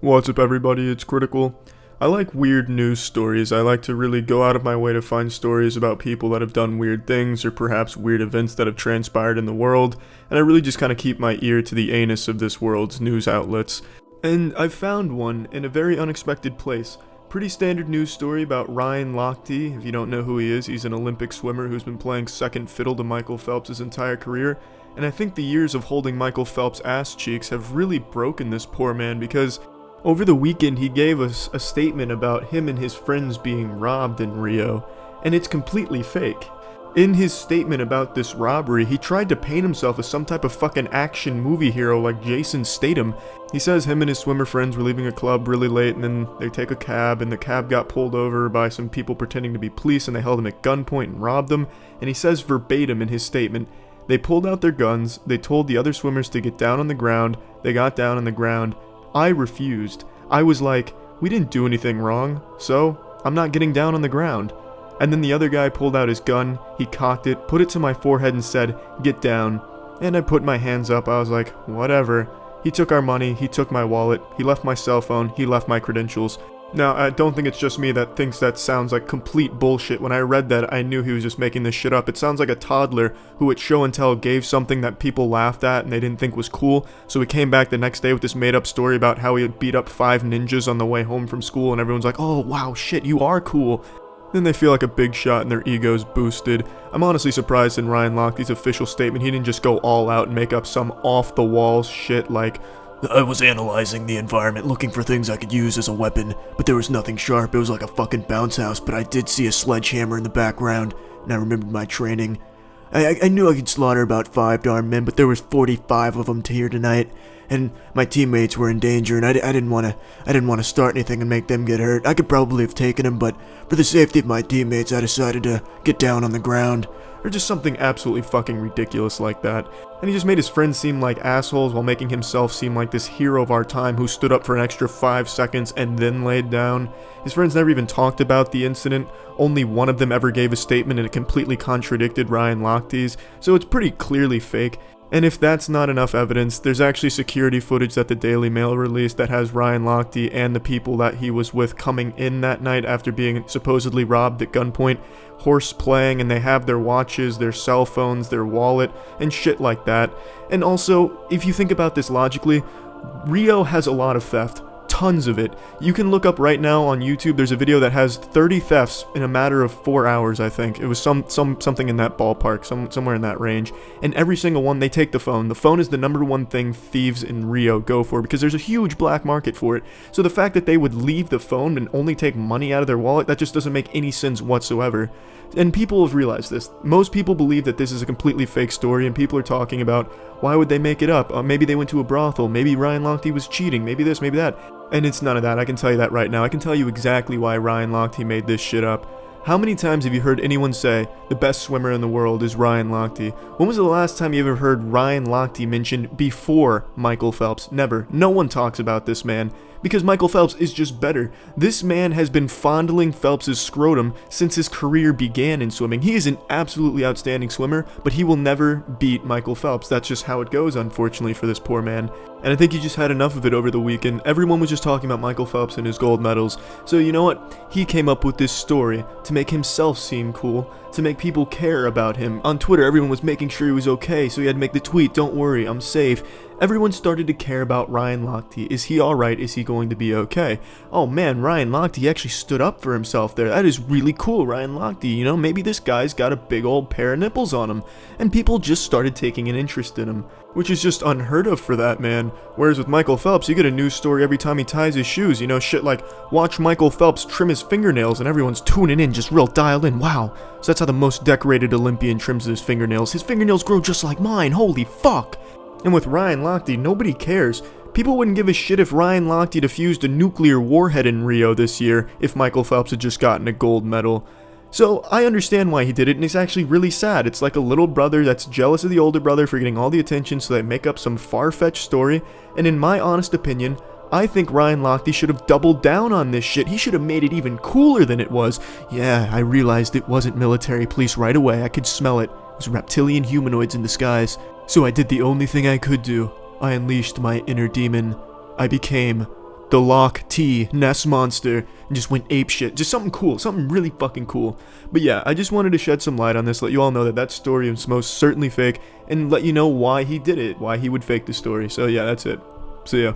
What's up, everybody? It's Critical. I like weird news stories. I like to really go out of my way to find stories about people that have done weird things or perhaps weird events that have transpired in the world, and I really just kind of keep my ear to the anus of this world's news outlets. And I found one in a very unexpected place. Pretty standard news story about Ryan Lochte. If you don't know who he is, he's an Olympic swimmer who's been playing second fiddle to Michael Phelps his entire career. And I think the years of holding Michael Phelps' ass cheeks have really broken this poor man, because over the weekend he gave us a statement about him and his friends being robbed in Rio, and it's completely fake. In his statement about this robbery, he tried to paint himself as some type of fucking action movie hero like Jason Statham. He says him and his swimmer friends were leaving a club really late, and then they take a cab, and the cab got pulled over by some people pretending to be police, and they held him at gunpoint and robbed him. And he says verbatim in his statement, they pulled out their guns, they told the other swimmers to get down on the ground, they got down on the ground. I refused. I was like, we didn't do anything wrong, so I'm not getting down on the ground. And then the other guy pulled out his gun, he cocked it, put it to my forehead and said, get down. And I put my hands up, I was like, whatever. He took our money, he took my wallet, he left my cell phone, he left my credentials. Now, I don't think it's just me that thinks that sounds like complete bullshit. When I read that, I knew he was just making this shit up. It sounds like a toddler who at show and tell gave something that people laughed at and they didn't think was cool, so he came back the next day with this made-up story about how he had beat up 5 ninjas on the way home from school, and everyone's like, oh wow, shit, you are cool. Then they feel like a big shot and their ego's boosted. I'm honestly surprised in Ryan Lochte's official statement he didn't just go all out and make up some off-the-walls shit like, I was analyzing the environment, looking for things I could use as a weapon, but there was nothing sharp. It was like a fucking bounce house, but I did see a sledgehammer in the background, and I remembered my training. I knew I could slaughter about 5 armed men, but there was 45 of them here tonight, and my teammates were in danger, and I didn't want to start anything and make them get hurt. I could probably have taken them, but for the safety of my teammates, I decided to get down on the ground. Or just something absolutely fucking ridiculous like that. And he just made his friends seem like assholes while making himself seem like this hero of our time who stood up for an extra 5 seconds and then laid down. His friends never even talked about the incident. Only one of them ever gave a statement and it completely contradicted Ryan Lochte's, so it's pretty clearly fake. And if that's not enough evidence, there's actually security footage that the Daily Mail released that has Ryan Lochte and the people that he was with coming in that night after being supposedly robbed at gunpoint, horse playing, and they have their watches, their cell phones, their wallet, and shit like that. And also, if you think about this logically, Rio has a lot of theft. Tons of it. You can look up right now on YouTube, there's a video that has 30 thefts in a matter of 4 hours, I think. It was something in that ballpark, somewhere in that range. And every single one, they take the phone. The phone is the number one thing thieves in Rio go for because there's a huge black market for it. So the fact that they would leave the phone and only take money out of their wallet, that just doesn't make any sense whatsoever. And people have realized this. Most people believe that this is a completely fake story, and people are talking about, why would they make it up? Maybe they went to a brothel, maybe Ryan Lochte was cheating, maybe this, maybe that. And it's none of that, I can tell you that right now. I can tell you exactly why Ryan Lochte made this shit up. How many times have you heard anyone say, the best swimmer in the world is Ryan Lochte? When was the last time you ever heard Ryan Lochte mentioned before Michael Phelps? Never. No one talks about this man. Because Michael Phelps is just better. This man has been fondling Phelps' scrotum since his career began in swimming. He is an absolutely outstanding swimmer, but he will never beat Michael Phelps. That's just how it goes, unfortunately, for this poor man. And I think he just had enough of it over the weekend. Everyone was just talking about Michael Phelps and his gold medals. So you know what? He came up with this story to make himself seem cool, to make people care about him. On Twitter, everyone was making sure he was okay, so he had to make the tweet, don't worry, I'm safe. Everyone started to care about Ryan Lochte. Is he alright? Is he going to be okay? Oh man, Ryan Lochte actually stood up for himself there. That is really cool, Ryan Lochte. You know, maybe this guy's got a big old pair of nipples on him. And people just started taking an interest in him, which is just unheard of for that man. Whereas with Michael Phelps, you get a news story every time he ties his shoes. You know, shit like, watch Michael Phelps trim his fingernails, and everyone's tuning in, just real dialed in. Wow. So that's how the most decorated Olympian trims his fingernails. His fingernails grow just like mine. Holy fuck. And with Ryan Lochte, nobody cares. People wouldn't give a shit if Ryan Lochte defused a nuclear warhead in Rio this year if Michael Phelps had just gotten a gold medal. So I understand why he did it, and it's actually really sad. It's like a little brother that's jealous of the older brother for getting all the attention, so they make up some far-fetched story. And in my honest opinion, I think Ryan Lochte should have doubled down on this shit. He should have made it even cooler than it was. Yeah, I realized it wasn't military police right away. I could smell it. It was reptilian humanoids in disguise. So I did the only thing I could do. I unleashed my inner demon. I became the Lochte Ness monster and just went apeshit. Just something cool, something really fucking cool. But yeah, I just wanted to shed some light on this, let you all know that that story is most certainly fake, and let you know why he did it, why he would fake the story. So yeah, that's it. See ya.